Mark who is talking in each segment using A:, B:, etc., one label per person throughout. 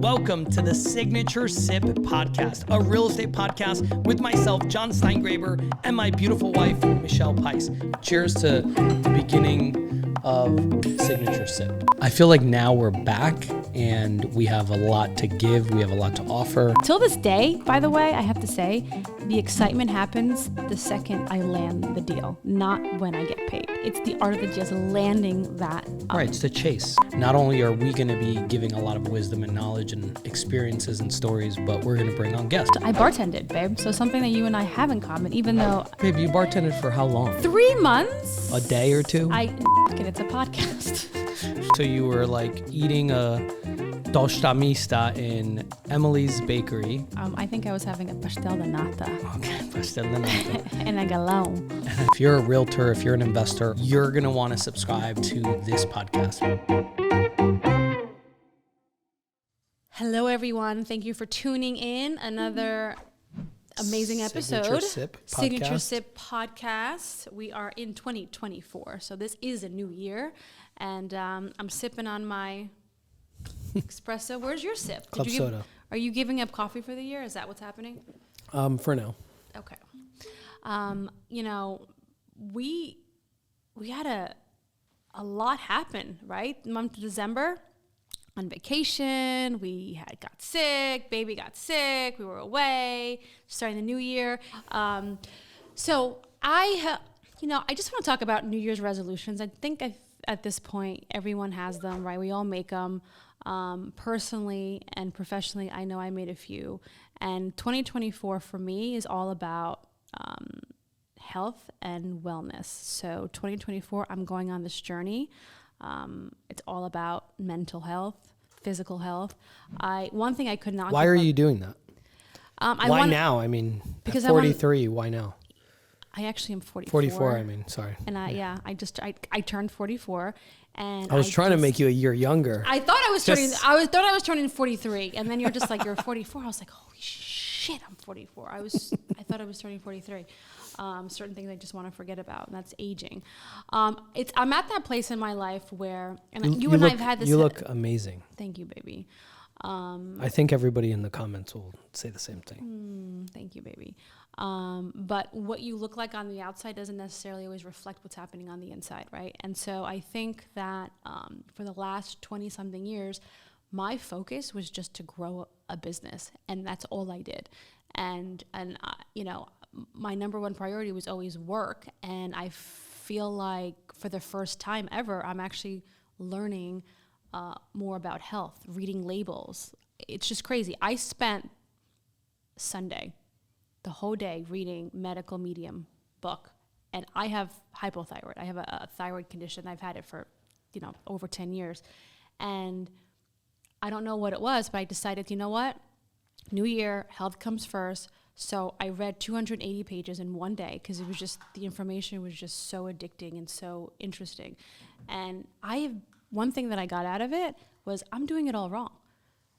A: Welcome to the Signature Sip podcast, a real estate podcast with myself, John Steingraber, and my beautiful wife, Michelle Pais. Cheers to the beginning of Signature Sip. I feel like now we're back and we have a lot to give. We have a lot to offer.
B: Till this day, by the way, I have to say, the excitement happens the second I land the deal, not when I get paid. It's the art of the deal, just landing that up.
A: Right, it's the chase. Not only are we going to be giving a lot of wisdom and knowledge and experiences and stories, but we're going to bring on guests.
B: I bartended, babe, so something that you and I have in common, even though...
A: Babe, you bartended for how long?
B: 3 months.
A: A day or two?
B: It's a podcast.
A: So you were like eating a tosta mista in Emily's bakery.
B: I think I was having a pastel de nata.
A: Okay, pastel de nata.
B: And a galon.
A: And if you're a realtor, if you're an investor, you're going to want to subscribe to this podcast.
B: Hello, everyone. Thank you for tuning in. Another amazing episode.
A: Signature
B: Sip podcast. We are in 2024, so this is a new year. And I'm sipping on my espresso. Where's your sip?
A: Club soda.
B: Are you giving up coffee for the year? Is that what's happening?
A: For now.
B: Okay. We had a lot happen, right? The month of December, on vacation, got sick, baby got sick, we were away, starting the new year. So I just want to talk about New Year's resolutions. I think at this point, everyone has them, right? We all make them. Personally and professionally, I know I made a few. And 2024 for me is all about health and wellness. So 2024, I'm going on this journey. It's all about mental health, physical health. One thing I could not.
A: Why are you doing that? Why now? I mean, because at 43, why now?
B: I actually am 44.
A: 44, sorry.
B: And I turned 44, and
A: I was trying to make you a year younger.
B: I thought I was turning 43, and then you're just like, you're 44. I was like, holy shit, I'm 44. I thought I was turning 43. Certain things I just want to forget about, and that's aging. I'm at that place in my life where, and you and I have had this.
A: You look amazing.
B: Thank you, baby.
A: I think everybody in the comments will say the same thing.
B: Thank you, baby. But what you look like on the outside doesn't necessarily always reflect what's happening on the inside, right? And so I think that for the last 20-something years, my focus was just to grow a business, and that's all I did. And my number one priority was always work, and I feel like for the first time ever, I'm actually learning more about health, reading labels. It's just crazy. I spent Sunday, the whole day, reading medical medium book, and I have hypothyroid. I have a thyroid condition. I've had it for, over 10 years, and I don't know what it was, but I decided, you know what? New year, health comes first. So I read 280 pages in one day because it was just, the information was just so addicting and so interesting. And one thing that I got out of it was I'm doing it all wrong.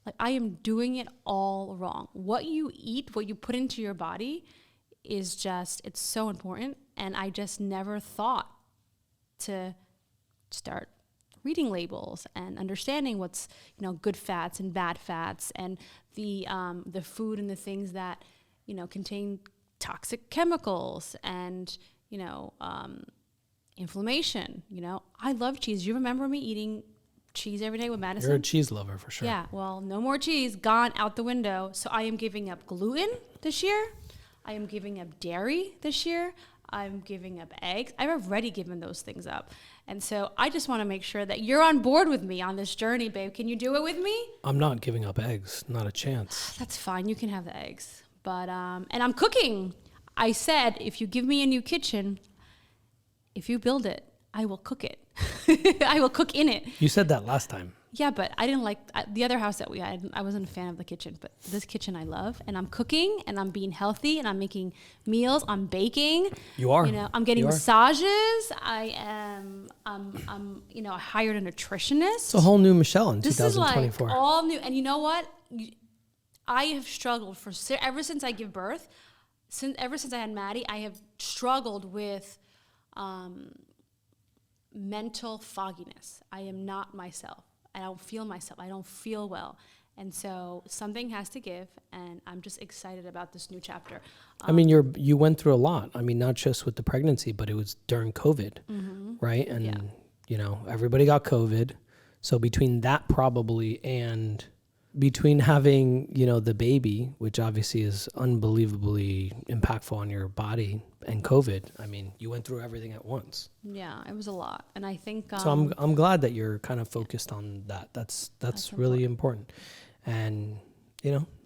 B: Like, I am doing it all wrong. What you eat, what you put into your body is just, it's so important. And I just never thought to start reading labels and understanding what's, good fats and bad fats, and the food and the things that, contain toxic chemicals and, inflammation. I love cheese. You remember me eating cheese every day with Madison?
A: You're a cheese lover for sure.
B: Yeah, well, no more cheese, gone out the window. So I am giving up gluten this year. I am giving up dairy this year. I'm giving up eggs. I've already given those things up. And so I just want to make sure that you're on board with me on this journey, babe. Can you do it with me?
A: I'm not giving up eggs. Not a chance.
B: That's fine. You can have the eggs. But, and I'm cooking. I said, if you give me a new kitchen, if you build it, I will cook it. I will cook in it.
A: You said that last time.
B: Yeah, but I didn't like the other house that we had. I wasn't a fan of the kitchen, but this kitchen I love. And I'm cooking, and I'm being healthy, and I'm making meals. I'm baking.
A: You are.
B: I'm getting massages. I'm I hired a nutritionist.
A: It's a whole new Michelle in
B: this
A: 2024.
B: Is like all new. And you know what? I have struggled ever since I give birth. Ever since I had Maddie, I have struggled with mental fogginess. I am not myself. I don't feel myself. I don't feel well. And so something has to give, and I'm just excited about this new chapter.
A: I mean, you went through a lot. I mean, not just with the pregnancy, but it was during COVID, right? And, everybody got COVID. So between that probably and between having, the baby, which obviously is unbelievably impactful on your body, and COVID, I mean, you went through everything at once.
B: Yeah, it was a lot. And I think...
A: so I'm glad that you're kind of focused on that. That's really important. And,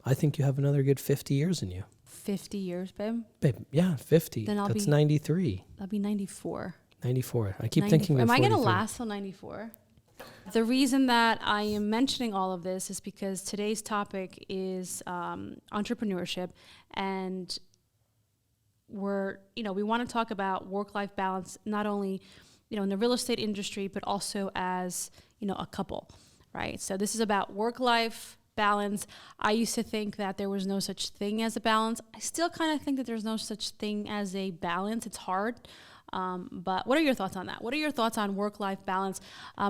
A: I think you have another good 50 years in you.
B: 50 years, babe?
A: Babe, yeah, 50.
B: Then
A: That's 93.
B: I'll be 94.
A: 94. I keep thinking you're 43.
B: Am I going to last till 94? The reason that I am mentioning all of this is because today's topic is entrepreneurship, and we want to talk about work-life balance, not only, in the real estate industry, but also as, a couple, right? So this is about work-life balance. I used to think that there was no such thing as a balance. I still kind of think that there's no such thing as a balance. It's hard. But what are your thoughts on that? What are your thoughts on work-life balance?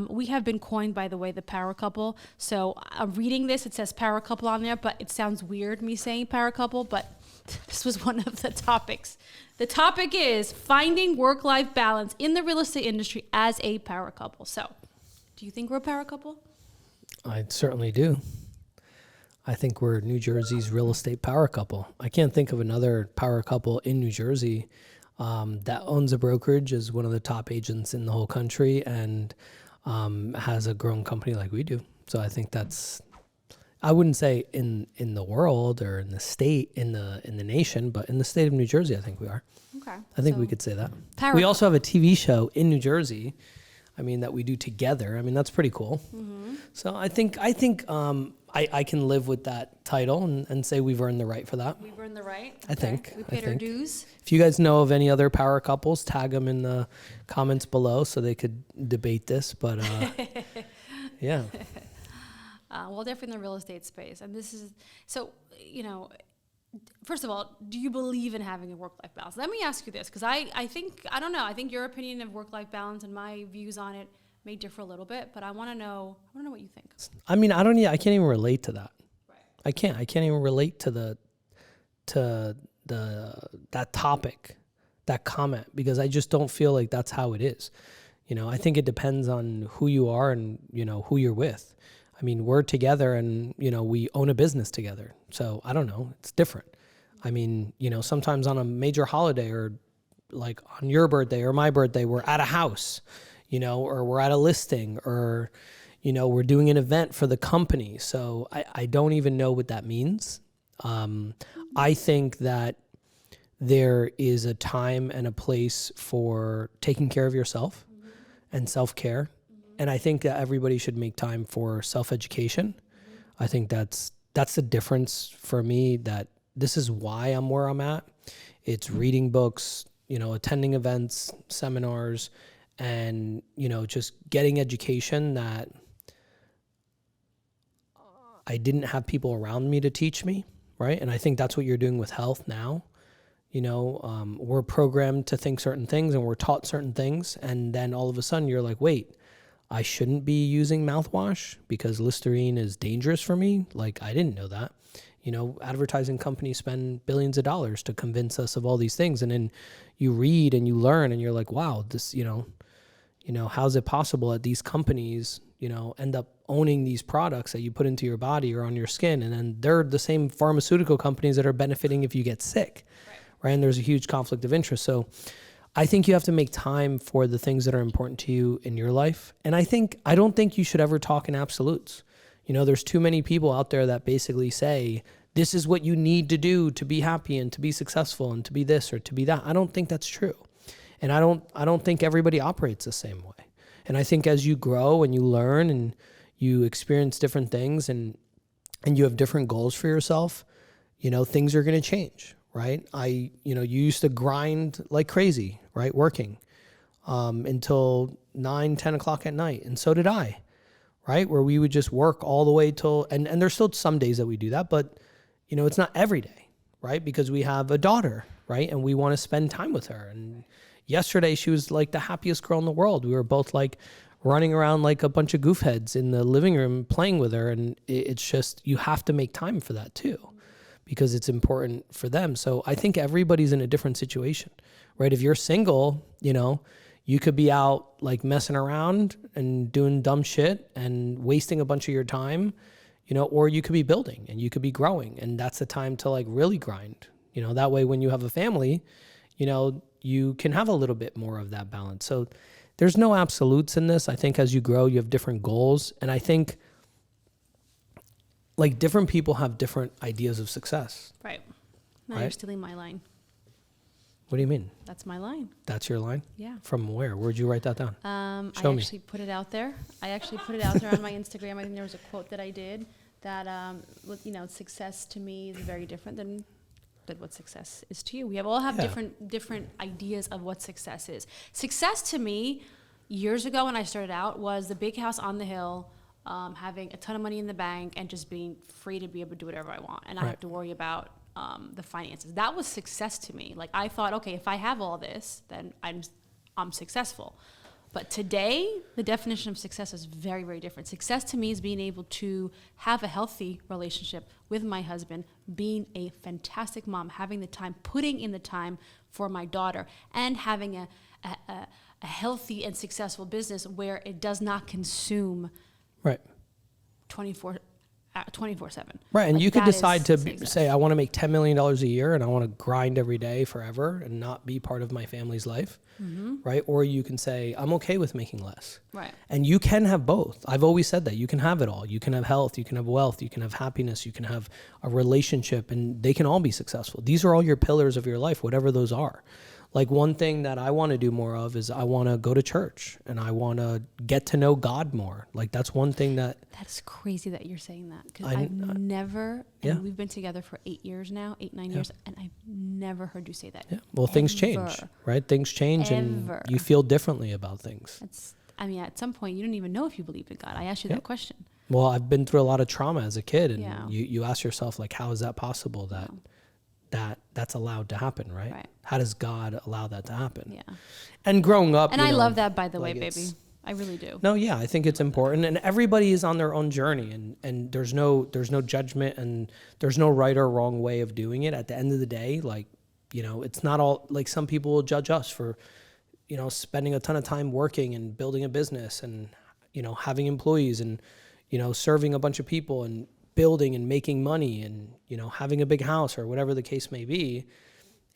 B: We have been coined, by the way, the power couple. So I'm reading this, it says power couple on there, but it sounds weird me saying power couple, but this was one of the topics. The topic is finding work-life balance in the real estate industry as a power couple. So do you think we're a power couple?
A: I certainly do. I think we're New Jersey's real estate power couple. I can't think of another power couple in New Jersey that owns a brokerage, is one of the top agents in the whole country, and has a growing company like we do. So I think that's, I wouldn't say in the world or in the state, in the nation, but in the state of New Jersey, I think we are.
B: Okay.
A: I think we could say that. We also have a TV show in New Jersey, that we do together. That's pretty cool. Mm-hmm. So I think I can live with that title and say we've earned the right for that.
B: We've earned the right?
A: I think.
B: We paid our dues.
A: If you guys know of any other power couples, tag them in the comments below so they could debate this. But yeah.
B: Well, definitely in the real estate space. And this is, so, first of all, do you believe in having a work-life balance? Let me ask you this, because I think your opinion of work-life balance and my views on it may differ a little bit, but I want to know what you think.
A: I can't even relate to that. Right. I can't even relate to that topic, that comment, because I just don't feel like that's how it is. I think it depends on who you are and, who you're with. We're together and, we own a business together. So I don't know, it's different. Sometimes on a major holiday or like on your birthday or my birthday, we're at a house, or we're at a listing, or, we're doing an event for the company. So I don't even know what that means. I think that there is a time and a place for taking care of yourself and self-care. And I think that everybody should make time for self-education. I think that's the difference for me, that this is why I'm where I'm at. It's reading books, attending events, seminars, and, just getting education that I didn't have people around me to teach me, right? And I think that's what you're doing with health now. We're programmed to think certain things and we're taught certain things. And then all of a sudden you're like, wait, I shouldn't be using mouthwash because Listerine is dangerous for me. Like, I didn't know that. Advertising companies spend billions of dollars to convince us of all these things. And then you read and you learn and you're like, wow, this, how's it possible that these companies, end up owning these products that you put into your body or on your skin? And then they're the same pharmaceutical companies that are benefiting if you get sick, right? And there's a huge conflict of interest. So I think you have to make time for the things that are important to you in your life. And I don't think you should ever talk in absolutes. There's too many people out there that basically say, this is what you need to do to be happy and to be successful and to be this or to be that. I don't think that's true. And I don't think everybody operates the same way. And I think as you grow and you learn and you experience different things and you have different goals for yourself, things are going to change, right? You used to grind like crazy, right? Working until 9, 10 o'clock at night. And so did I, right? Where we would just work all the way till, and there's still some days that we do that, but it's not every day, right? Because we have a daughter, right? And we want to spend time with her. And yesterday she was like the happiest girl in the world. We were both like running around like a bunch of goofheads in the living room playing with her. And it's just, you have to make time for that too, because it's important for them. So I think everybody's in a different situation, right? If you're single, you know, you could be out like messing around and doing dumb shit and wasting a bunch of your time, you know, or you could be building and you could be growing. And that's the time to like really grind, you know, that way when you have a family, you know, you can have a little bit more of that balance. So there's no absolutes in this. I think as you grow, you have different goals. And I think like different people have different ideas of success.
B: Right. Now
A: right?
B: you're stealing my line.
A: What do you mean?
B: That's my line.
A: That's your line?
B: Yeah.
A: From where? Where'd you write that down?
B: I actually put it out there. I actually put it out there on my Instagram. I think there was a quote that I did that, you know, success to me is very different than what success is to you. We all have different ideas of what success is. Success to me, years ago when I started out, was the big house on the hill, having a ton of money in the bank, and just being free to be able to do whatever I want, and not have to worry about the finances. That was success to me. Like I thought, okay, if I have all this, then I'm successful. But today, the definition of success is very, very different. Success to me is being able to have a healthy relationship with my husband, being a fantastic mom, having the time, putting in the time for my daughter, and having a healthy and successful business where it does not consume 24/7.
A: Right, and
B: like
A: you could decide to
B: success.
A: say, I want to make $10 million a year and I want to grind every day forever and not be part of my family's life, right? Or you can say, I'm okay with making less.
B: Right.
A: And you can have both. I've always said that. You can have it all. You can have health, you can have wealth, you can have happiness, you can have a relationship, and they can all be successful. These are all your pillars of your life, whatever those are. Like one thing that I want to do more of is I want to go to church and I want to get to know God more. Like that's one thing that...
B: That's crazy that you're saying that, because I've never, and we've been together for 8 years now, 8-9 years, and I've never heard you say that.
A: Yeah. Well, things change, right? Things change and you feel differently about things.
B: I mean, at some point you don't even know if you believe in God. I asked you that question.
A: Well, I've been through a lot of trauma as a kid, and you ask yourself, like, how is that possible that's allowed to happen, right? How does God allow that to happen?
B: Yeah.
A: And growing up,
B: and I love that, by the way, baby. I really do.
A: No, yeah, I think it's important, and everybody is on their own journey, and there's no judgment, and there's no right or wrong way of doing it. At the end of the day, like, you know, it's not all, like, some people will judge us for, you know, spending a ton of time working and building a business and, you know, having employees and, you know, serving a bunch of people and building and making money and, you know, having a big house or whatever the case may be.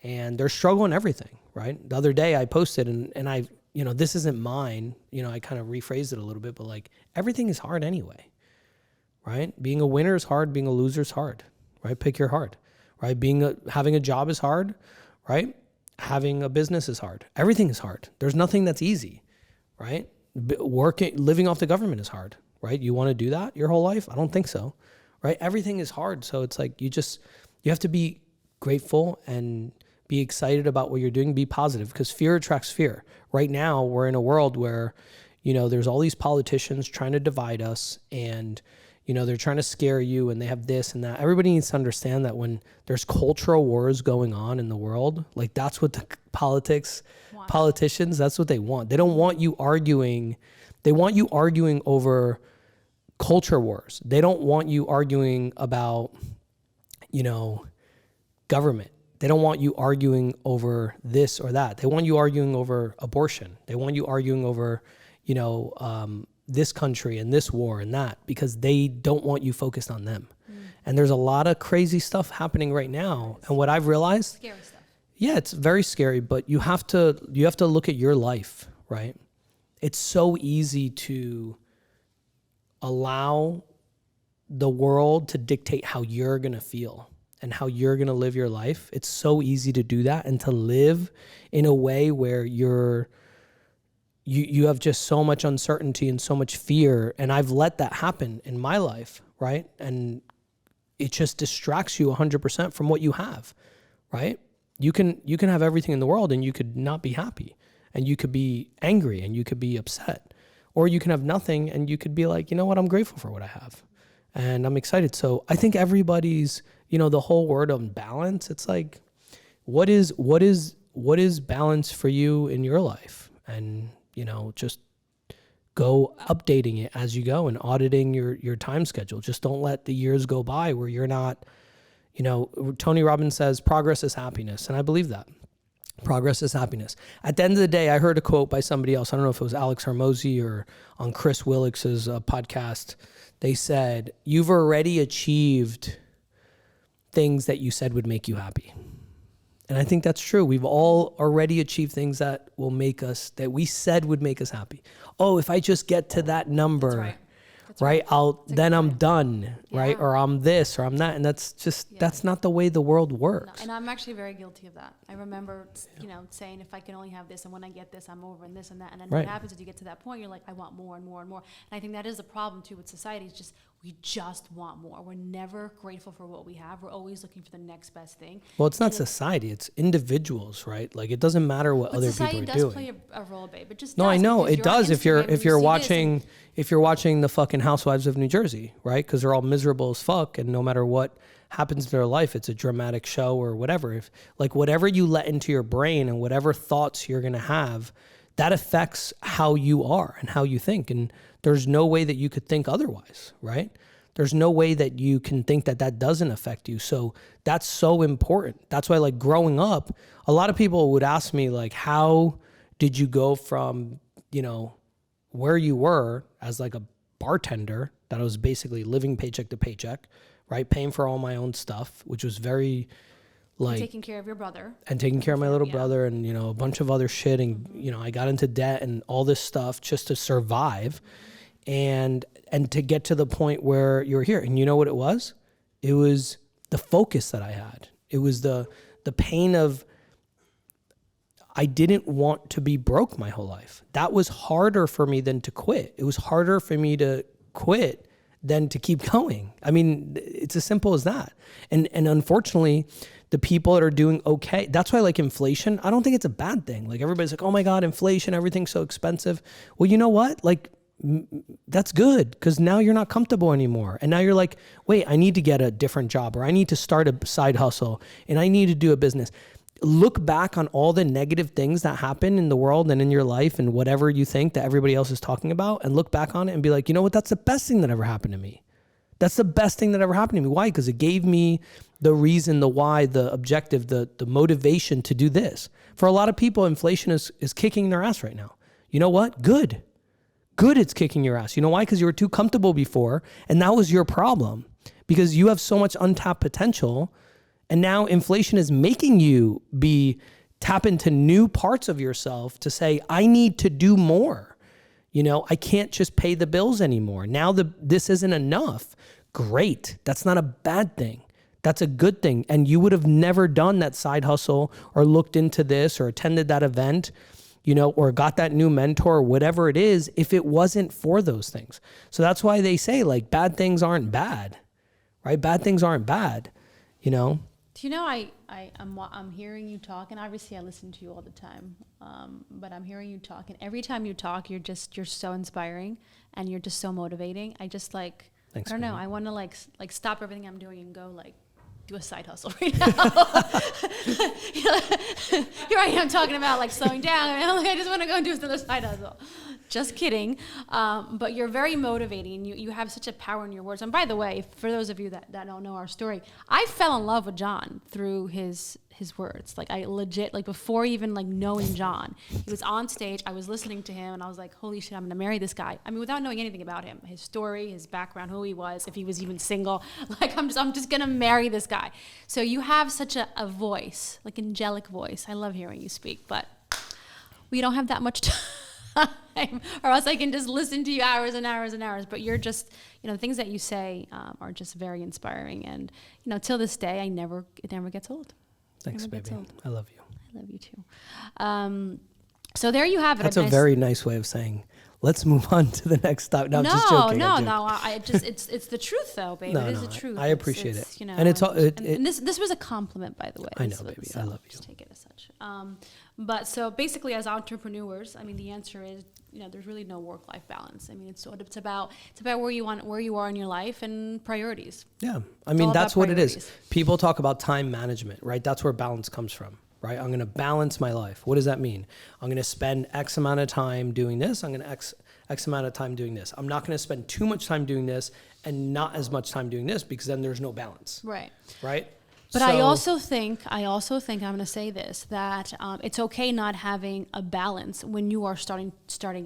A: And they're struggling everything, right? The other day I posted and I, you know, this isn't mine, you know, I kind of rephrased it a little bit, but like everything is hard anyway, right? Being a winner is hard. Being a loser is hard, right? Pick your hard, right? Having a job is hard, right? Having a business is hard. Everything is hard. There's nothing that's easy, right? Living off the government is hard, right? You want to do that your whole life? I don't think so, right? Everything is hard. So it's like, you have to be grateful and be excited about what you're doing, be positive, because fear attracts fear. Right now, we're in a world where, you know, there's all these politicians trying to divide us and, you know, they're trying to scare you and they have this and that. Everybody needs to understand that when there's cultural wars going on in the world, like that's what the politicians, that's what they want. They don't want you arguing. They want you arguing over culture wars. They don't want you arguing about, you know, government. They don't want you arguing over this or that. They want you arguing over abortion. They want you arguing over, you know, this country and this war and that, because they don't want you focused on them. And there's a lot of crazy stuff happening right now. And what I've realized,
B: scary stuff.
A: Yeah, it's very scary, but you have to look at your life, right? It's so easy to allow the world to dictate how you're going to feel and how you're going to live your life. It's so easy to do that and to live in a way where you have just so much uncertainty and so much fear. And I've let that happen in my life, right? And it just distracts you 100% from what you have, right? You can have everything in the world and you could not be happy, and you could be angry and you could be upset, or you can have nothing and you could be like, you know what, I'm grateful for what I have and I'm excited. So I think everybody's, you know, the whole word of balance, it's like, what is balance for you in your life? And, you know, just go updating it as you go and auditing your time schedule. Just don't let the years go by where you're not, Tony Robbins says progress is happiness. And I believe that. Progress is happiness. At the end of the day, I heard a quote by somebody else. I don't know if it was Alex Hormozy or on Chris Willicks's podcast. They said, you've already achieved things that you said would make you happy. And I think that's true. We've all already achieved things that we said would make us happy. Oh, if I just get to that number, right? I'm done, right? Or I'm this, or I'm that. And that's just, that's not the way the world works.
B: No, and I'm actually very guilty of that. I remember, saying if I can only have this, and when I get this, I'm over and this and that. And then what happens is you get to that point, you're like, I want more and more and more. And I think that is a problem too with society. It's just, we just want more. We're never grateful for what we have. We're always looking for the next best thing.
A: Well, it's not society. It's individuals, right? Like, it doesn't matter what other people are doing.
B: Society does play a role, babe. It just
A: no, I know it does. If you're watching the fucking Housewives of New Jersey, right? Because they're all miserable as fuck, and no matter what happens in their life, it's a dramatic show or whatever. If whatever you let into your brain and whatever thoughts you're gonna have, that affects how you are and how you think. And there's no way that you could think otherwise, right? There's no way that you can think that doesn't affect you. So that's so important. That's why, growing up, a lot of people would ask me, how did you go from, where you were as a bartender that I was basically living paycheck to paycheck, right? Paying for all my own stuff, which was very
B: taking care of your brother.
A: And taking care of my little brother and, a bunch of other shit. And, I got into debt and all this stuff just to survive and to get to the point where you're here. And you know what it was? It was the focus that I had. It was the pain of, I didn't want to be broke my whole life. That was harder for me than to quit. It was harder for me to quit than to keep going. I mean, it's as simple as that. And unfortunately, the people that are doing okay, that's why inflation, I don't think it's a bad thing. Everybody's like, oh my God, inflation, everything's so expensive. Well, you know what? That's good, because now you're not comfortable anymore. And now you're like, wait, I need to get a different job, or I need to start a side hustle, and I need to do a business. Look back on all the negative things that happen in the world and in your life and whatever you think that everybody else is talking about, and look back on it and be like, you know what? That's the best thing that ever happened to me. That's the best thing that ever happened to me. Why? Because it gave me the reason, the why, the objective, the motivation to do this. For a lot of people, inflation is kicking their ass right now. You know what? Good, it's kicking your ass. You know why? Because you were too comfortable before, and that was your problem, because you have so much untapped potential. And now inflation is making you tap into new parts of yourself to say, I need to do more. I can't just pay the bills anymore. Now this isn't enough. Great. That's not a bad thing. That's a good thing. And you would have never done that side hustle or looked into this or attended that event, or got that new mentor or whatever it is, if it wasn't for those things. So that's why they say bad things aren't bad, right? Bad things aren't bad,
B: Do you know, I'm hearing you talk, and obviously I listen to you all the time, but I'm hearing you talk, and every time you talk, you're so inspiring, and you're just so motivating. I just Thanks, I don't know, I want to stop everything I'm doing and go do a side hustle right now. Here I am talking about slowing down, and I just want to go and do another side hustle. Just kidding. But you're very motivating. You have such a power in your words. And by the way, for those of you that don't know our story, I fell in love with John through his words. I legit, before even knowing John, he was on stage, I was listening to him, and I was like, holy shit, I'm gonna marry this guy. I mean, without knowing anything about him, his story, his background, who he was, if he was even single, I'm just gonna marry this guy. So you have such a voice, angelic voice. I love hearing you speak, but we don't have that much time, or else I can just listen to you hours and hours and hours. But you're just, things that you say are just very inspiring, and till this day, it never gets old.
A: Thanks, baby. I love you.
B: I love you too. So there you have it.
A: That's a very nice way of saying, let's move on to the next stop. No, I'm just joking.
B: It's the truth though, baby.
A: It
B: is the truth.
A: I appreciate it.
B: And it's all. And this was a compliment, by the way.
A: I know, baby. I love you.
B: Just take it as such. But so basically, as entrepreneurs, I mean, the answer is, there's really no work-life balance. I mean, it's about where you are in your life and priorities.
A: Yeah, I mean, that's what it is. People talk about time management, right? That's where balance comes from, right? I'm going to balance my life. What does that mean? I'm going to spend X amount of time doing this. I'm going to X X amount of time doing this. I'm not going to spend too much time doing this and not as much time doing this, because then there's no balance.
B: Right.
A: Right.
B: But I also think I'm going to say this, that it's okay not having a balance when you are starting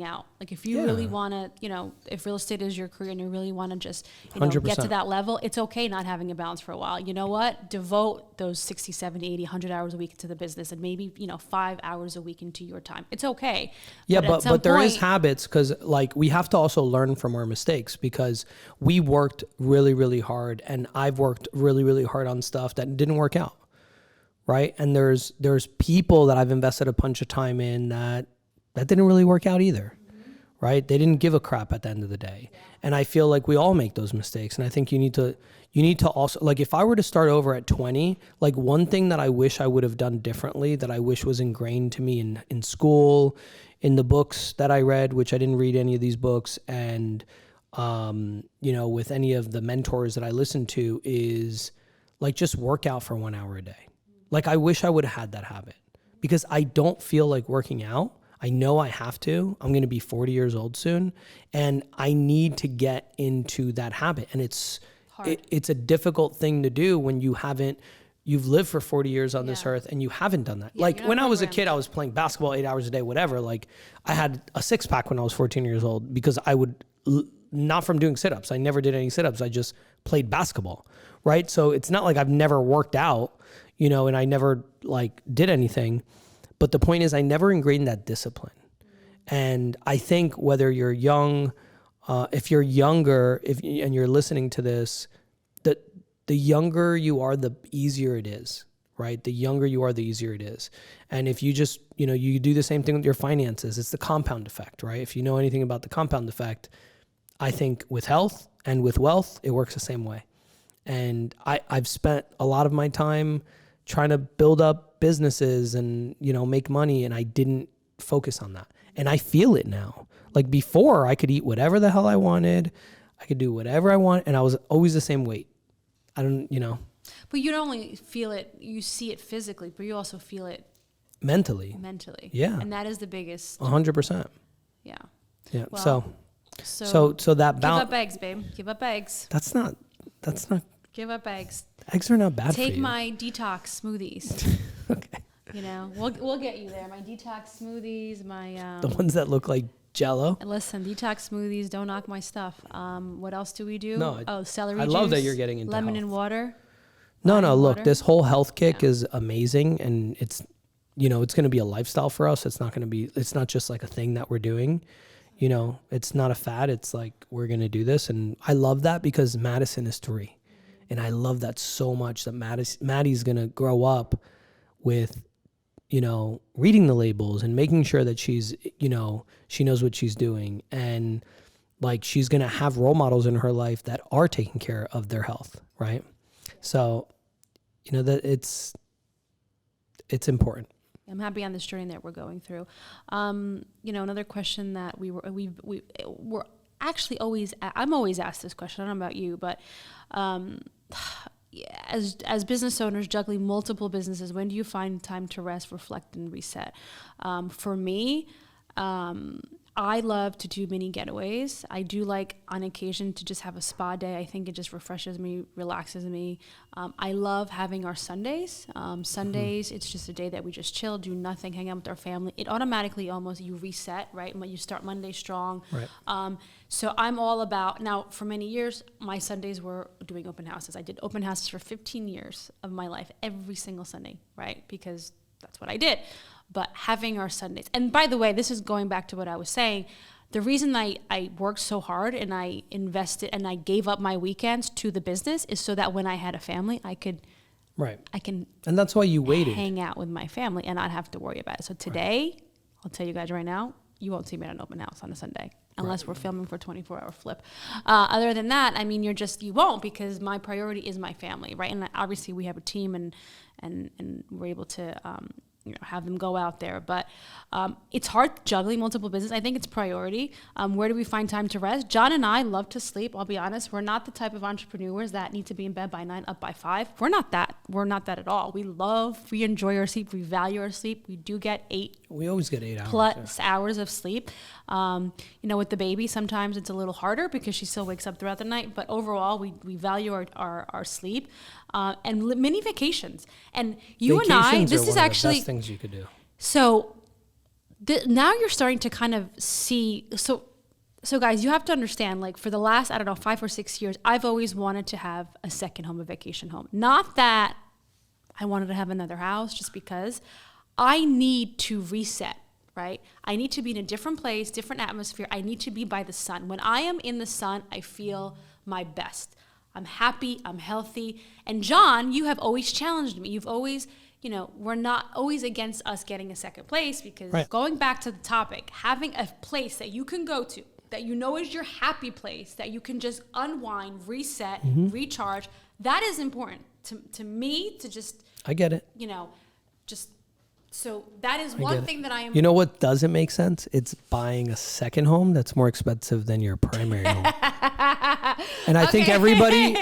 B: out. Like if you really want to, you know, if real estate is your career and you really want to just, you know,
A: 100%.
B: get to that level, it's okay not having a balance for a while. You know what? Devote those 60, 70, 80, 100 hours a week to the business, and maybe, you know, 5 hours a week into your time. It's okay.
A: Yeah, but there is habits, because like we have to also learn from our mistakes, because we worked really, really hard, and I've worked really, really hard on stuff that didn't work out, right? And there's people that I've invested a bunch of time in that didn't really work out either, right? They didn't give a crap at the end of the day. And I feel like we all make those mistakes. And I think you need to also, like if I were to start over at 20, like one thing that I wish I would have done differently, that I wish was ingrained to me in school, in the books that I read, which I didn't read any of these books, and you know, with any of the mentors that I listened to, is like just work out for 1 hour a day. Like I wish I would have had that habit, because I don't feel like working out. I know I have to. I'm going to be 40 years old soon, and I need to get into that habit. And it's a difficult thing to do when you've lived for 40 years on this earth and you haven't done that. Like when I was a kid, I was playing basketball 8 hours a day, whatever. Like I had a 6-pack when I was 14 years old, because I would not from doing sit-ups. I never did any sit-ups. I just played basketball, right? So it's not like I've never worked out, you know, and I never like did anything. But the point is, I never ingrained that discipline. And I think whether you're young, if you're younger, and you're listening to this, the younger you are, the easier it is, right? The younger you are, the easier it is. And if you just, you know, you do the same thing with your finances, it's the compound effect, right? If you know anything about the compound effect, I think with health and with wealth, it works the same way. And I've spent a lot of my time trying to build up businesses and, you know, make money, and I didn't focus on that. And I feel it now. Like before, I could eat whatever the hell I wanted. I could do whatever I want, and I was always the same weight. I don't, you know.
B: But you don't only feel it, you see it physically, but you also feel it
A: mentally. Yeah.
B: And that is the biggest.
A: 100%.
B: Yeah.
A: Yeah.
B: Well,
A: so that balance.
B: Give up eggs, babe. Give up eggs.
A: That's not.
B: Give up eggs.
A: Eggs are not bad for you.
B: Take my detox smoothies.
A: Okay.
B: You know, we'll get you there. My detox smoothies, my
A: the ones that look like Jell-O.
B: Listen, detox smoothies, don't knock my stuff. What else do we do?
A: No,
B: celery
A: juice. I love that you're getting into
B: lemon
A: health.
B: And water.
A: No, look, this whole health kick is amazing, and it's, you know, it's going to be a lifestyle for us. It's not just like a thing that we're doing. You know, it's not a fad. It's like, we're going to do this. And I love that, because Madison is 3. And I love that so much, that Maddie's going to grow up with, you know, reading the labels and making sure that she's, you know, she knows what she's doing. And like, she's going to have role models in her life that are taking care of their health. Right. So, you know, that it's important.
B: I'm happy on this journey that we're going through. You know, another question that we're actually always, I'm always asked this question. I don't know about you, but as business owners juggling multiple businesses, when do you find time to rest, reflect, and reset? For me, I love to do mini getaways. I do like on occasion to just have a spa day. I think it just refreshes me, relaxes me. I love having our Sundays. Sundays, it's just a day that we just chill, do nothing, hang out with our family. It automatically almost, you reset, right? You start Monday strong.
A: Right.
B: So I'm all about, now for many years, my Sundays were doing open houses. I did open houses for 15 years of my life, every single Sunday, right? Because that's what I did. But having our Sundays, and by the way, this is going back to what I was saying, the reason I worked so hard and I invested and I gave up my weekends to the business is so that when I had a family, I can,
A: and that's why you waited,
B: hang out with my family and not have to worry about it. So today, I'll tell you guys right now, you won't see me at an open house on a Sunday unless we're filming for 24-hour flip. Other than that, I mean, you won't, because my priority is my family, right? And obviously we have a team and we're able to, have them go out there. But it's hard juggling multiple business. I think it's priority. Where do we find time to rest? John and I love to sleep. I'll be honest. We're not the type of entrepreneurs that need to be in bed by 9, up by 5. We're not that. We're not that at all. We enjoy our sleep. We value our sleep. We do get 8.
A: We always get 8 hours.
B: Plus hours of sleep. With the baby, sometimes it's a little harder because she still wakes up throughout the night. But overall, we value our sleep. And mini vacations. And you and I, this is actually
A: the best things you could do.
B: So now you're starting to kind of see. So guys, you have to understand, like for the last, 5 or 6 years, I've always wanted to have a second home, a vacation home. Not that I wanted to have another house, just because I need to reset. Right? I need to be in a different place, different atmosphere. I need to be by the sun. When I am in the sun, I feel my best. I'm happy, I'm healthy. And John, you have always challenged me. You've always, we're not always against us getting a second place, because going back to the topic, having a place that you can go to, that is your happy place, that you can just unwind, reset, recharge, that is important to me, to just,
A: I get it.
B: So that is one thing that I am.
A: You know what doesn't make sense? It's buying a second home that's more expensive than your primary home. And I think everybody,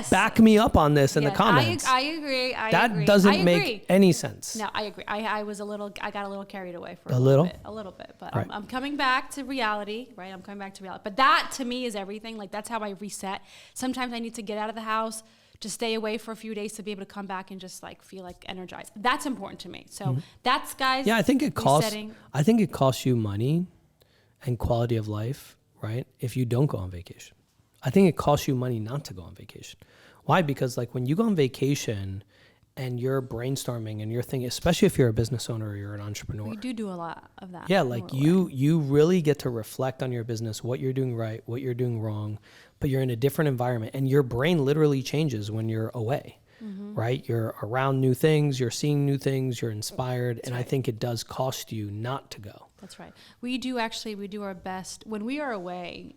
A: back me up on this in the comments.
B: I agree.
A: That doesn't make any sense.
B: No, I agree. I got a little carried away for
A: a little
B: bit, but I'm coming back to reality, right? I'm coming back to reality. But that to me is everything. Like that's how I reset. Sometimes I need to get out of the house, just stay away for a few days to be able to come back and just like feel like energized. That's important to me. So that's, guys.
A: Yeah, I think it costs you money and quality of life, right? If you don't go on vacation. I think it costs you money not to go on vacation. Why? Because like when you go on vacation and you're brainstorming and you're thinking, especially if you're a business owner or you're an entrepreneur.
B: We do a lot of that.
A: Yeah, like you really get to reflect on your business, what you're doing right, what you're doing wrong, but you're in a different environment and your brain literally changes when you're away, right? You're around new things, you're seeing new things, you're inspired. That's and right. I think it does cost you not to go.
B: That's right. We do our best. When we are away,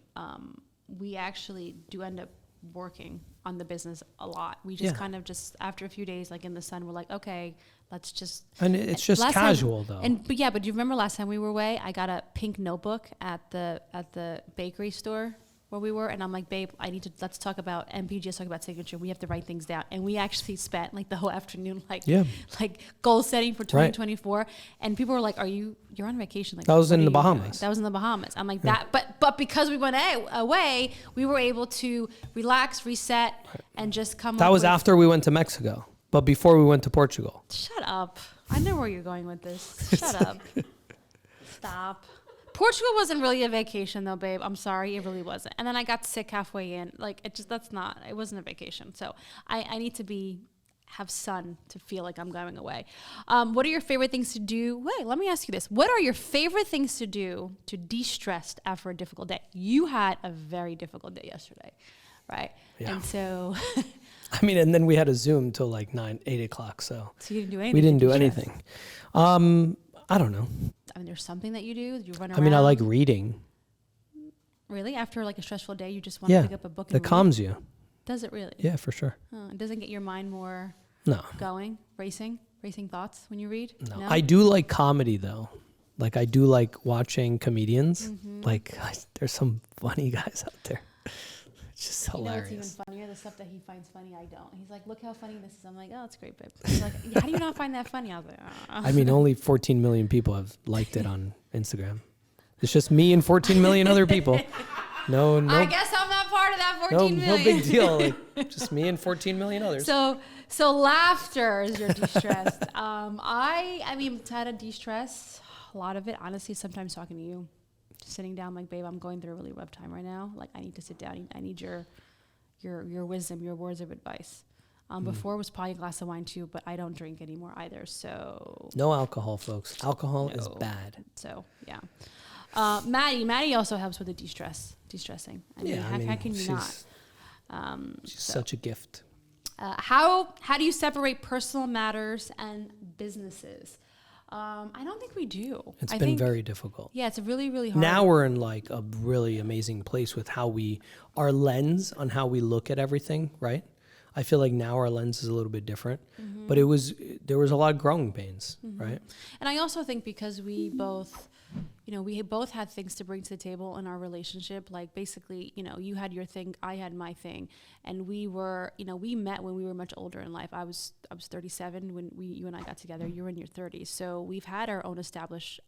B: we actually do end up working on the business a lot. We just kind of just after a few days, like in the sun, we're like, okay, let's just. And
A: it's just casual though.
B: But do you remember last time we were away, I got a pink notebook at the bakery store where we were, and I'm like, babe, let's talk about MPG, let's talk about Signature. We have to write things down. And we actually spent like the whole afternoon, like goal setting for 2024. Right. And people were like, you're on vacation. Like,
A: that was in the Bahamas.
B: That was in the Bahamas. I'm like that, but because we went away, we were able to relax, reset, and just come.
A: That was after we went to Mexico, but before we went to Portugal.
B: Shut up. I know where you're going with this. Shut up. Stop. Portugal wasn't really a vacation though, babe. I'm sorry, it really wasn't. And then I got sick halfway in. Like it wasn't a vacation. So I need to have sun to feel like I'm going away. What are your favorite things to do? Wait, let me ask you this. What are your favorite things to do to de-stress after a difficult day? You had a very difficult day yesterday, right? Yeah. And so
A: and then we had a Zoom till like 8 o'clock. So
B: you didn't do anything.
A: We didn't do anything. I don't know.
B: There's something that you do. You run around.
A: I like reading.
B: Really? After like a stressful day, you just want to pick up a book and read?
A: That calms you.
B: Does it really?
A: Yeah, for sure.
B: It doesn't get your mind more going, racing thoughts when you read?
A: No. I do like comedy though. Like I do like watching comedians. Like there's some funny guys out there. It's just hilarious.
B: You know what's even funnier? The stuff that he finds funny, I don't. He's like, look how funny this is. I'm like, oh, it's great, babe. He's like, how do you not find that funny? I was like,
A: only 14 million people have liked it on Instagram. It's just me and 14 million other people. No.
B: I guess I'm not part of that 14 million.
A: No big deal. Like, just me and 14 million others.
B: So laughter is your de-stress. I try to de-stress. A lot of it, honestly, sometimes talking to you. Sitting down like, babe, I'm going through a really rough time right now. Like I need to sit down. I need your wisdom, your words of advice. Before it was probably a glass of wine too, but I don't drink anymore either. So
A: no alcohol, folks. Alcohol is bad.
B: So yeah. Maddie also helps with the de-stressing. How can you not?
A: She's such a gift.
B: How do you separate personal matters and businesses? I don't think we do.
A: It's been very difficult.
B: Yeah, it's really, really hard.
A: Now we're in like a really amazing place with our lens on how we look at everything, right? I feel like now our lens is a little bit different, but there was a lot of growing pains, right?
B: And I also think because we both, we both had things to bring to the table in our relationship. Like basically, you had your thing, I had my thing, and we were, we met when we were much older in life. I was 37 when you and I got together. You were in your 30s, so we've had our own established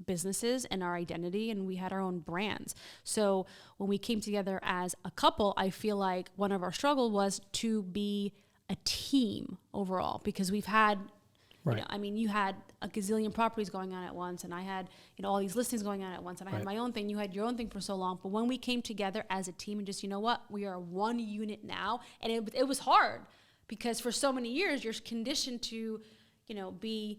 B: businesses and our identity, and we had our own brands. So when we came together as a couple, I feel like one of our struggle was to be a team overall, because we've had you had a gazillion properties going on at once, and I had, all these listings going on at once, and I had my own thing. You had your own thing for so long. But when we came together as a team and just, we are one unit now, and it was hard because for so many years you're conditioned to, be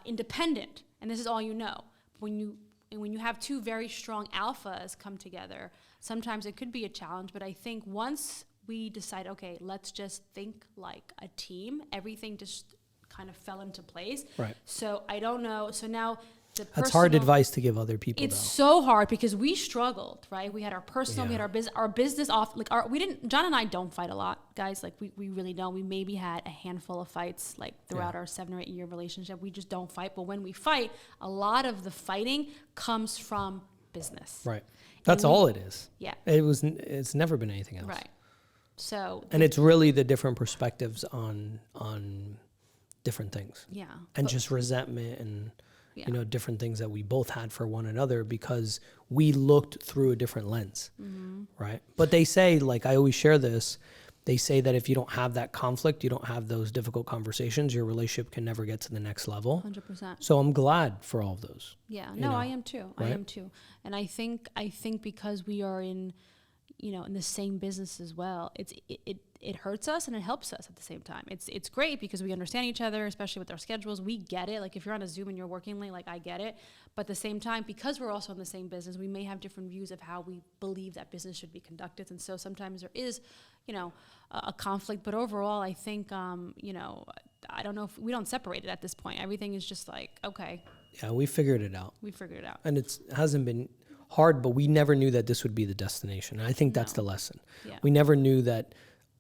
B: independent, and this is all you know. When you have two very strong alphas come together, sometimes it could be a challenge. But I think once we decide, okay, let's just think like a team, everything just kind of fell into place.
A: Right.
B: So I don't know. So now
A: that's hard advice to give other people.
B: It's so hard because we struggled, right? We had our personal, we had our business off. Like John and I don't fight a lot, guys. Like we really don't. We maybe had a handful of fights like throughout our 7 or 8 year relationship. We just don't fight. But when we fight, a lot of the fighting comes from business.
A: Right. That's all it is.
B: Yeah.
A: It's never been anything else.
B: Right. So.
A: And it's really the different perspectives on different things.
B: Yeah.
A: And just resentment and, different things that we both had for one another because we looked through a different lens, right? But they say, like I always share this, they say that if you don't have that conflict, you don't have those difficult conversations, your relationship can never get to the next level.
B: 100%.
A: So I'm glad for all of those.
B: Yeah. No, I am too. Right? I am too. And I think because we are in the same business as well, it hurts us and it helps us at the same time. It's great because we understand each other, especially with our schedules. We get it. Like if you're on a Zoom and you're working late, like I get it. But at the same time, because we're also in the same business, we may have different views of how we believe that business should be conducted. And so sometimes there is, a conflict. But overall, I think, I don't know if we don't separate it at this point. Everything is just like, okay.
A: Yeah, we figured it out. And it hasn't been hard, but we never knew that this would be the destination. And I think that's the lesson. Yeah. We never knew that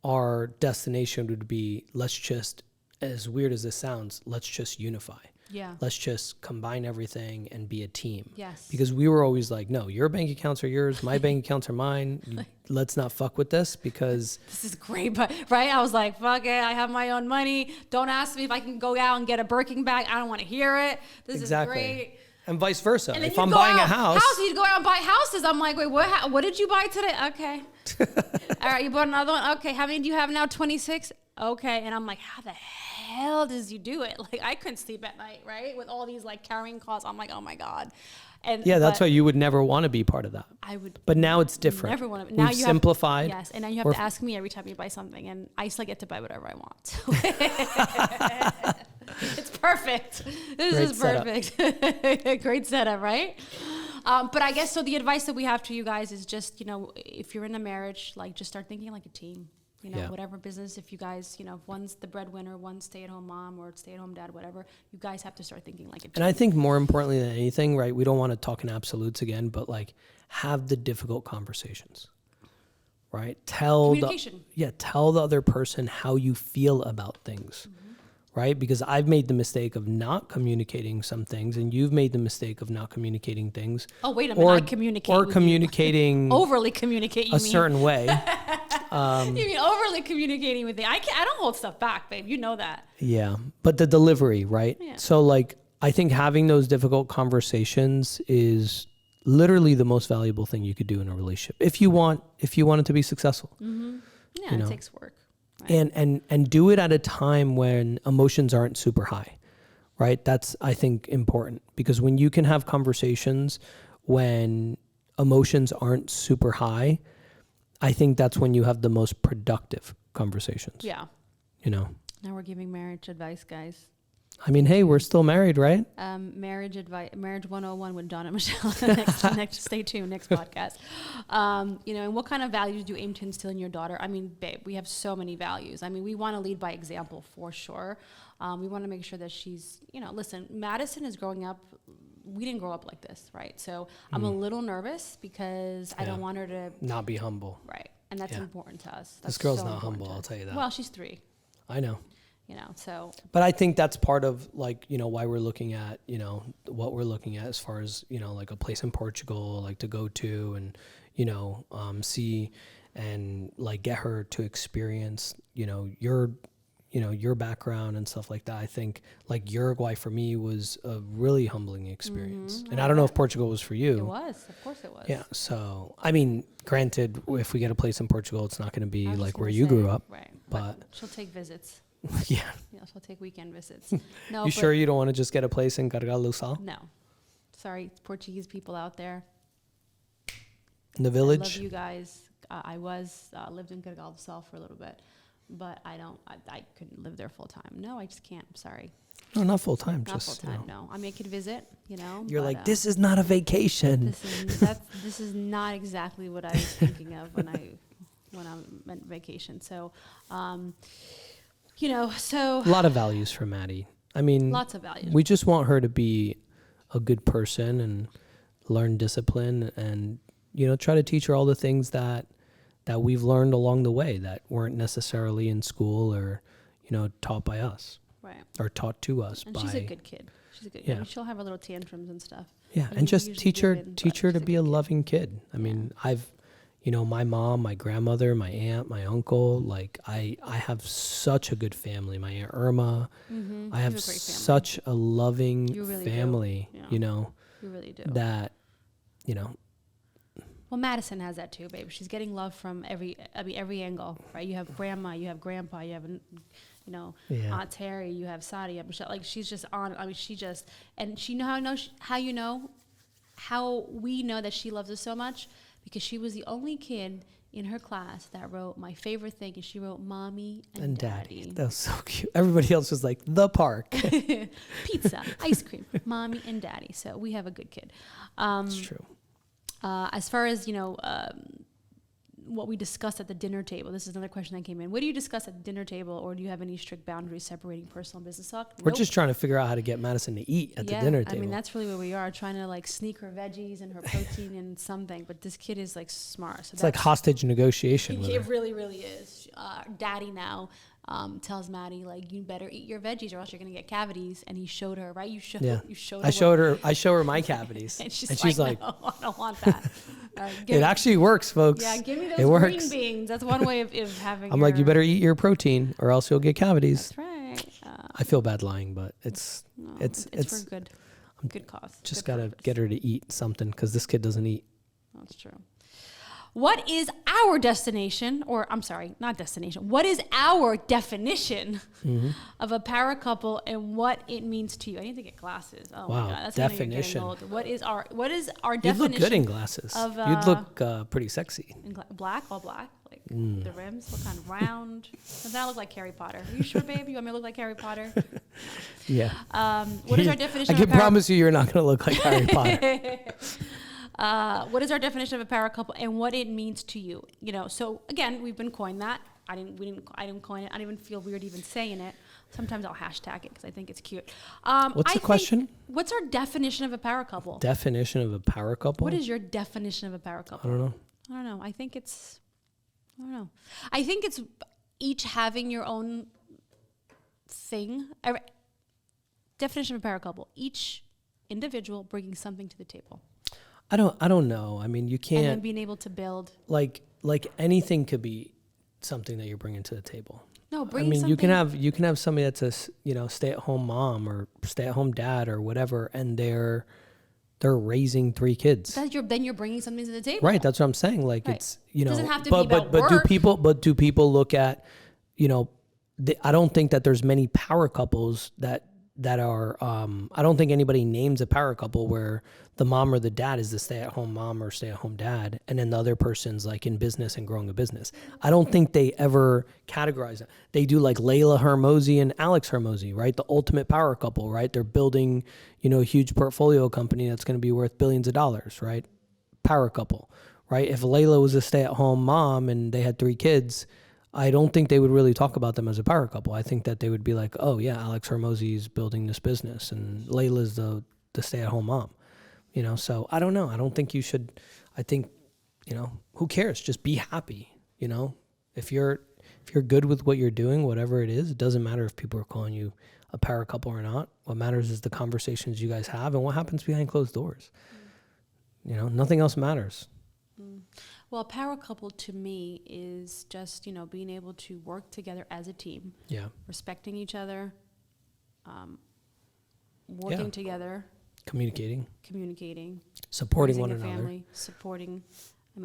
A: our destination would be, let's just, as weird as this sounds, let's just unify. Yeah. Let's just combine everything and be a team.
B: Yes.
A: Because we were always like, no, your bank accounts are yours, my bank accounts are mine. Let's not fuck with this because
B: this is great, but right? I was like, fuck it, I have my own money. Don't ask me if I can go out and get a Birkin bag. I don't want to hear it. This is great.
A: And vice versa. If I'm buying a house,
B: you'd go out and buy houses. I'm like, wait, what did you buy today? Okay. All right, you bought another one? Okay, how many do you have now? 26? Okay. And I'm like, how the hell does you do it? Like, I couldn't sleep at night, right? With all these, like, carrying costs. I'm like, oh, my God. And
A: yeah, that's why you would never want to be part of that.
B: I would.
A: But now it's different.
B: Never want to.
A: Now you simplified.
B: Yes, and now you have to ask me every time you buy something, and I still get to buy whatever I want. It's perfect. This is perfect. Great setup, right? But I guess so. The advice that we have to you guys is just, if you're in a marriage, like just start thinking like a team. Whatever business, if you guys, if one's the breadwinner, one's stay-at-home mom or stay-at-home dad, whatever, you guys have to start thinking like a team.
A: And I think more importantly than anything, right, we don't want to talk in absolutes again, but like have the difficult conversations, right? Tell the other person how you feel about things, right? Because I've made the mistake of not communicating some things, and you've made the mistake of not communicating things.
B: Oh, wait a minute, I communicate
A: or communicating
B: overly communicate. You
A: a certain way.
B: You mean overly communicating with me? I don't hold stuff back, babe. You know that.
A: Yeah, but the delivery, right? Yeah. So like, I think having those difficult conversations is literally the most valuable thing you could do in a relationship if you want it to be successful.
B: Mm-hmm. Yeah, it takes work.
A: Right? And do it at a time when emotions aren't super high, right? That's, I think, important, because when you can have conversations when emotions aren't super high, I think that's when you have the most productive conversations.
B: Yeah.
A: Now
B: we're giving marriage advice, guys.
A: I mean, hey, we're still married, right?
B: Marriage 101 with John and Michelle. next, stay tuned, next podcast. And what kind of values do you aim to instill in your daughter? I mean, babe, we have so many values. I mean, we want to lead by example for sure. We want to make sure that she's, listen, Madison is growing up. We didn't grow up like this, right? So I'm a little nervous because I don't want her to
A: not be humble.
B: Right. And that's
A: Yeah.
B: important to us.
A: This
B: That's
A: girl's
B: so
A: not
B: important
A: humble,
B: to
A: I'll
B: us.
A: tell you that.
B: Well, she's 3,
A: I know.
B: So.
A: But I think that's part of like, why we're looking at, what we're looking at as far as, like a place in Portugal, like to go to and, see and like get her to experience, your background and stuff like that. I think like Uruguay for me was a really humbling experience. And I don't know if Portugal was for you.
B: It was. Of course it was.
A: Yeah. So, I mean, granted, if we get a place in Portugal, it's not going to be like where
B: gonna
A: you grew
B: say,
A: up.
B: Right.
A: But
B: she'll take visits.
A: yeah.
B: She'll take weekend visits. No,
A: You sure you don't want to just get a place in Carregal do Sal?
B: No. Sorry, Portuguese people out there.
A: In the
B: I
A: village?
B: love you guys. I lived in Carregal do Sal for a little bit, but I couldn't live there full time. No, I just can't. I'm sorry.
A: No, not full time.
B: Not
A: Just
B: full time. No, I mean I could visit.
A: You're but, like, this is not a vacation.
B: This is not exactly what I was thinking of when I meant vacation. So, so
A: a lot of values for Maddie. I mean,
B: lots of values.
A: We just want her to be a good person and learn discipline and try to teach her all the things that we've learned along the way that weren't necessarily in school or taught by us.
B: Right.
A: Or taught to us.
B: And she's a good kid. She's a good. Yeah. I mean, she'll have her little tantrums and stuff.
A: Yeah, and just teach her to be a loving kid. I mean, I've, my mom, my grandmother, my aunt, my uncle. Like I have such a good family. My Aunt Irma. I have such a loving family.
B: Yeah. You really do.
A: That,
B: Well, Madison has that too, babe. She's getting love from every angle, right? You have grandma, you have grandpa, you have, Aunt Terry, you have Sadia, Michelle. Like she's just on. I mean, and she how we know that she loves us so much because she was the only kid in her class that wrote my favorite thing, and she wrote "Mommy and Daddy."
A: That was so cute. Everybody else was like the park,
B: pizza, ice cream, Mommy and Daddy. So we have a good kid.
A: It's true.
B: As far as, what we discussed at the dinner table, this is another question that came in. What do you discuss at the dinner table, or do you have any strict boundaries separating personal and business talk?
A: We're just trying to figure out how to get Madison to eat at the dinner table.
B: I mean, that's really where we are, trying to like sneak her veggies and her protein and something. But this kid is like smart. So
A: it's like hostage negotiation.
B: It really, really is. Daddy now tells Maddie, like, you better eat your veggies or else you're gonna get cavities. And he showed her, right? You showed her.
A: I show her my cavities,
B: and she's like, no, I don't want that.
A: It actually works, folks.
B: Yeah, give me those green beans. That's one way of having.
A: I'm like, you better eat your protein or else you'll get cavities.
B: That's right.
A: I feel bad lying, but it's
B: for good cause.
A: Just gotta get her to eat something because this kid doesn't eat.
B: That's true. What is our destination, or I'm sorry, not destination. What is our definition of a para couple and what it means to you? I need to get glasses. Oh
A: wow,
B: my God, that's
A: definition.
B: What is our definition?
A: You'd look good in glasses. You'd look pretty sexy.
B: In black, all black, like the rims look kind of round. Does that look like Harry Potter? Are you sure, babe? You want me to look like Harry Potter?
A: Yeah.
B: What is our definition?
A: I can promise you, you're not going to look like Harry Potter.
B: What is our definition of a para couple and what it means to you? So again, we've been coined that. I didn't coin it. I don't even feel weird even saying it. Sometimes I'll hashtag it because I think it's cute.
A: What's the question?
B: What's our definition of a para couple?
A: Definition of a para couple?
B: What is your definition of a para couple?
A: I don't know.
B: I think it's each having your own thing. Definition of a para couple. Each individual bringing something to the table.
A: I don't know. I mean, you can't.
B: And then being able to build.
A: Like anything could be something that you're bringing to the table.
B: No,
A: you can have somebody that's a stay-at-home mom or stay-at-home dad or whatever, and they're raising 3 kids.
B: Then you're bringing something to the table.
A: Right. That's what I'm saying. Like it's it
B: doesn't have to be about
A: but
B: work.
A: do people look at I don't think that there's many power couples that are I don't think anybody names a power couple where the mom or the dad is the stay-at-home mom or stay-at-home dad, and then the other person's like in business and growing a business. I don't think they ever categorize it. They do like Layla Hermosi and Alex Hermosi, right? The ultimate power couple, right? They're building, a huge portfolio company that's going to be worth billions of dollars, right? Power couple, right? If Layla was a stay-at-home mom and they had 3 kids, I don't think they would really talk about them as a power couple. I think that they would be like, oh yeah, Alex Hermosi is building this business and Layla's the stay-at-home mom. So I don't know. I don't think you should. I think, who cares? Just be happy. You know, if you're good with what you're doing, whatever it is, it doesn't matter if people are calling you a power couple or not. What matters is the conversations you guys have and what happens behind closed doors. You know, nothing else matters.
B: Well, a power couple to me is just, being able to work together as a team.
A: Yeah.
B: Respecting each other, working together. Communicating.
A: Supporting one another.
B: Family, supporting.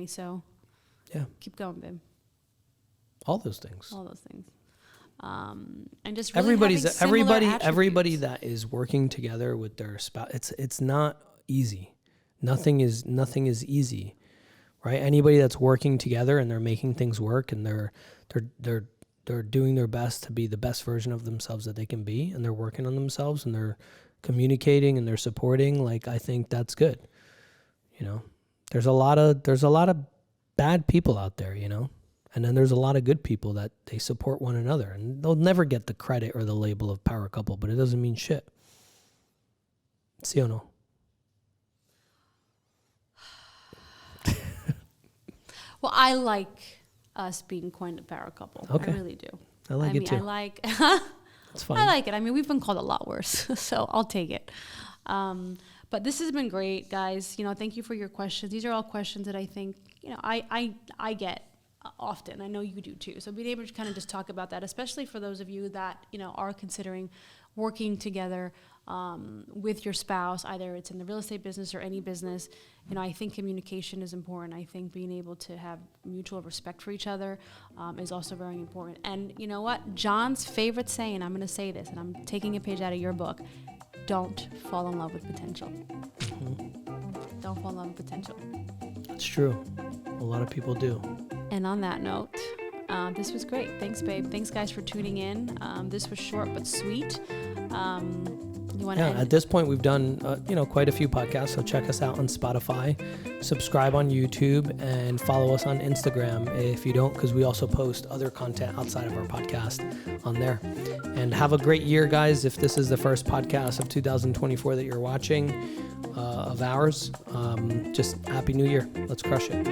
B: So keep going, babe.
A: All those things.
B: And just really
A: everybody that is working together with their spouse, it's not easy. Nothing is easy, right? Anybody that's working together and they're making things work and they're doing their best to be the best version of themselves that they can be, and they're working on themselves and they're communicating and they're supporting, like, I think that's good. You know, there's a lot of bad people out there, you know, and then there's a lot of good people that they support one another, and they'll never get the credit or the label of power couple, but it doesn't mean shit. ¿Sí o no?
B: Well, I like us being coined a power couple.
A: Okay.
B: I really do.
A: I like it too. It's fine.
B: I like it. I mean, we've been called a lot worse, so I'll take it. But this has been great, guys. Thank you for your questions. These are all questions that I think, I get often. I know you do too. So being able to kind of just talk about that, especially for those of you that, are considering working together with your spouse, either it's in the real estate business or any business. I think communication is important. I think being able to have mutual respect for each other is also very important. And you know what? John's favorite saying, I'm going to say this, and I'm taking a page out of your book: don't fall in love with potential. Mm-hmm. Don't fall in love with potential.
A: It's true. A lot of people do.
B: And on that note, this was great. Thanks, babe. Thanks, guys, for tuning in. This was short but sweet.
A: At this point, we've done quite a few podcasts. So check us out on Spotify, subscribe on YouTube, and follow us on Instagram if you don't, because we also post other content outside of our podcast on there. And have a great year, guys. If this is the first podcast of 2024 that you're watching of ours, just Happy New Year. Let's crush it.